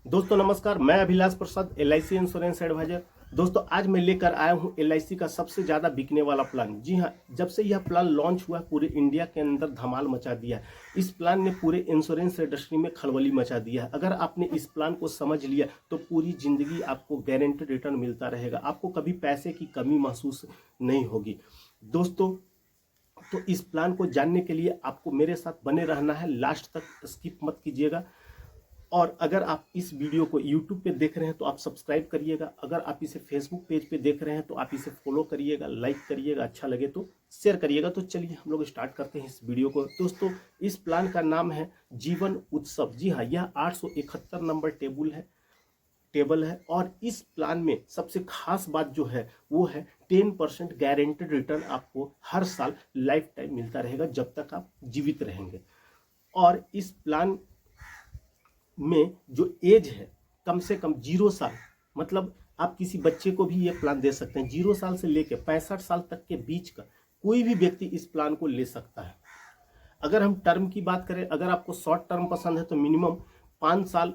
दोस्तों नमस्कार, मैं अभिलाष प्रसाद LIC इंश्योरेंस एडवाइजर। दोस्तों आज मैं लेकर आया हूं LIC का सबसे ज़्यादा बिकने वाला प्लान। जी हां, जब से यह प्लान लॉन्च हुआ पूरे इंडिया के अंदर धमाल मचा दिया है। इस प्लान ने पूरे इंश्योरेंस इंडस्ट्री में खलबली मचा दिया है। अगर आपने इस प्लान को समझ लिया तो पूरी ज़िंदगी आपको गारंटेड रिटर्न मिलता रहेगा। आपको कभी पैसे की कमी महसूस नहीं होगी। दोस्तों तो इस प्लान को जानने के लिए आपको मेरे साथ बने रहना है, लास्ट तक स्किप मत कीजिएगा। और अगर आप इस वीडियो को YouTube पे देख रहे हैं तो आप सब्सक्राइब करिएगा। अगर आप इसे Facebook पेज पे देख रहे हैं तो आप इसे फॉलो करिएगा, लाइक करिएगा, अच्छा लगे तो शेयर करिएगा। तो चलिए हम लोग स्टार्ट करते हैं इस वीडियो को। दोस्तों इस प्लान का नाम है जीवन उत्सव। जी हाँ, यह 871 नंबर टेबल है और इस प्लान में सबसे खास बात जो है वो है 10% गारंटेड रिटर्न आपको हर साल लाइफ टाइम मिलता रहेगा जब तक आप जीवित रहेंगे। और इस प्लान में जो एज है कम से कम 0 साल, मतलब आप किसी बच्चे को भी ये प्लान दे सकते हैं। 0 साल से लेकर 65 साल तक के बीच का कोई भी व्यक्ति इस प्लान को ले सकता है। अगर हम टर्म की बात करें, अगर आपको शॉर्ट टर्म पसंद है तो मिनिमम 5 साल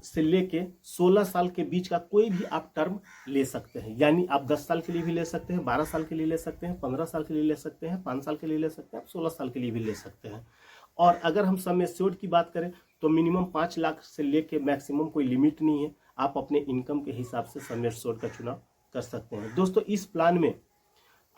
से लेके 16 साल के बीच का कोई भी आप टर्म ले सकते हैं। यानी आप 10 साल के लिए भी ले सकते हैं, 12 साल के लिए ले सकते हैं, 15 साल के लिए ले सकते हैं, 5 साल के लिए ले सकते हैं, आप 16 साल के लिए भी ले सकते हैं। और अगर हम सम एश्योर्ड की बात करें तो मिनिमम 5 लाख से लेके मैक्सिमम कोई लिमिट नहीं है। आप अपने इनकम के हिसाब से सम एश्योर्ड का चुनाव कर सकते हैं। दोस्तों इस प्लान में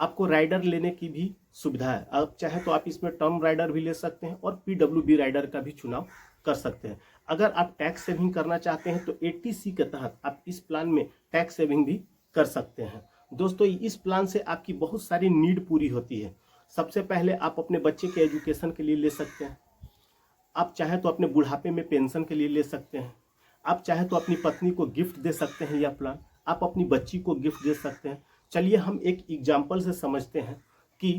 आपको राइडर लेने की भी सुविधा है। आप चाहे तो आप इसमें टर्म राइडर भी ले सकते हैं और PWB राइडर का भी चुनाव कर सकते हैं। अगर आप टैक्स सेविंग करना चाहते हैं तो 80C के तहत आप इस प्लान में टैक्स सेविंग भी कर सकते हैं। दोस्तों इस प्लान से आपकी बहुत सारी नीड पूरी होती है। सबसे पहले आप अपने बच्चे के एजुकेशन के लिए ले सकते हैं। आप चाहे तो अपने बुढ़ापे में पेंशन के लिए ले सकते हैं। आप चाहे तो अपनी पत्नी को गिफ्ट दे सकते हैं यह प्लान। आप अपनी बच्ची को गिफ्ट दे सकते हैं। चलिए हम एक एग्जाम्पल से समझते हैं कि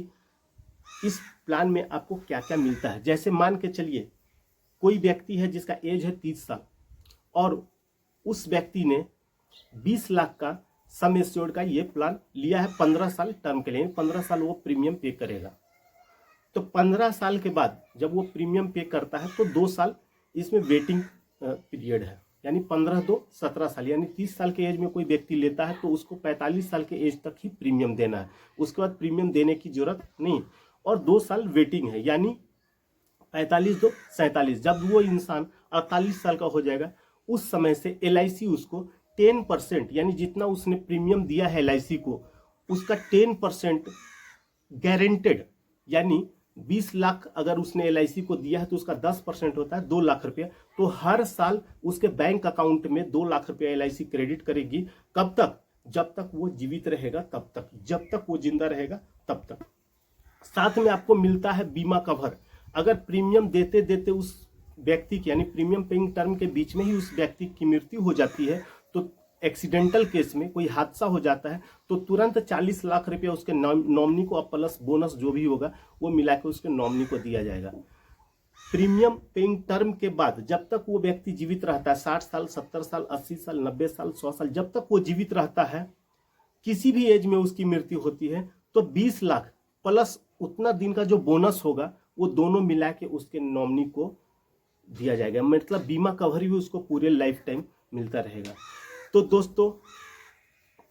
इस प्लान में आपको क्या क्या मिलता है। जैसे मान के चलिए कोई व्यक्ति है जिसका एज है 30 साल और उस व्यक्ति ने 20 लाख का सम एश्योर्ड का ये प्लान लिया है 15 साल टर्म के लिए। 15 साल वो प्रीमियम पे करेगा। तो 15 साल के बाद जब वो प्रीमियम पे करता है तो 2 साल इसमें वेटिंग पीरियड है। यानी 15 2 17 साल, यानी 30 साल के एज में कोई व्यक्ति लेता है तो उसको 45 साल के एज तक ही प्रीमियम देना है। उसके बाद प्रीमियम देने की जरूरत नहीं। और 2 साल वेटिंग है, यानी 45 2 47। जब वो इंसान 48 साल का हो जाएगा उस समय से LIC उसको 10%, यानी जितना उसने प्रीमियम दिया है LIC को उसका 10% गारंटेड, यानी 20 लाख अगर उसने LIC को दिया है तो उसका 10% होता है 2 लाख रुपया। तो हर साल उसके बैंक अकाउंट में 2 लाख रुपया LIC क्रेडिट करेगी। कब तक? जब तक वो जीवित रहेगा तब तक, जब तक वो जिंदा रहेगा तब तक। साथ में आपको मिलता है बीमा कवर। अगर प्रीमियम देते देते उस व्यक्ति की, यानी प्रीमियम पेइंग टर्म के बीच में ही उस व्यक्ति की मृत्यु हो जाती है तो एक्सीडेंटल केस में कोई हादसा हो जाता है तो तुरंत 40 लाख रुपया उसके नॉमिनी को प्लस बोनस जो भी होगा वो मिला के उसके नॉमिनी को दिया जाएगा। प्रीमियम पेइंग टर्म के बाद जब तक वो व्यक्ति जीवित रहता है, 60 साल 70 साल 80 साल 90 साल 100 साल, जब तक वो जीवित रहता है, किसी भी एज में उसकी मृत्यु होती है तो 20 लाख प्लस उतना दिन का जो बोनस होगा वो दोनों मिला के उसके नॉमिनी को दिया जाएगा। मतलब बीमा कवर भी उसको पूरे लाइफ टाइम मिलता रहेगा। तो दोस्तों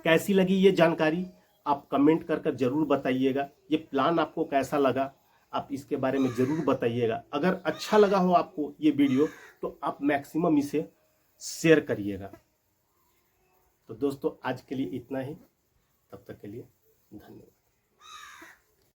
कैसी लगी ये जानकारी आप कमेंट कर कर जरूर बताइएगा। ये प्लान आपको कैसा लगा आप इसके बारे में जरूर बताइएगा। अगर अच्छा लगा हो आपको ये वीडियो तो आप मैक्सिमम इसे शेयर करिएगा। तो दोस्तों आज के लिए इतना ही, तब तक के लिए धन्यवाद।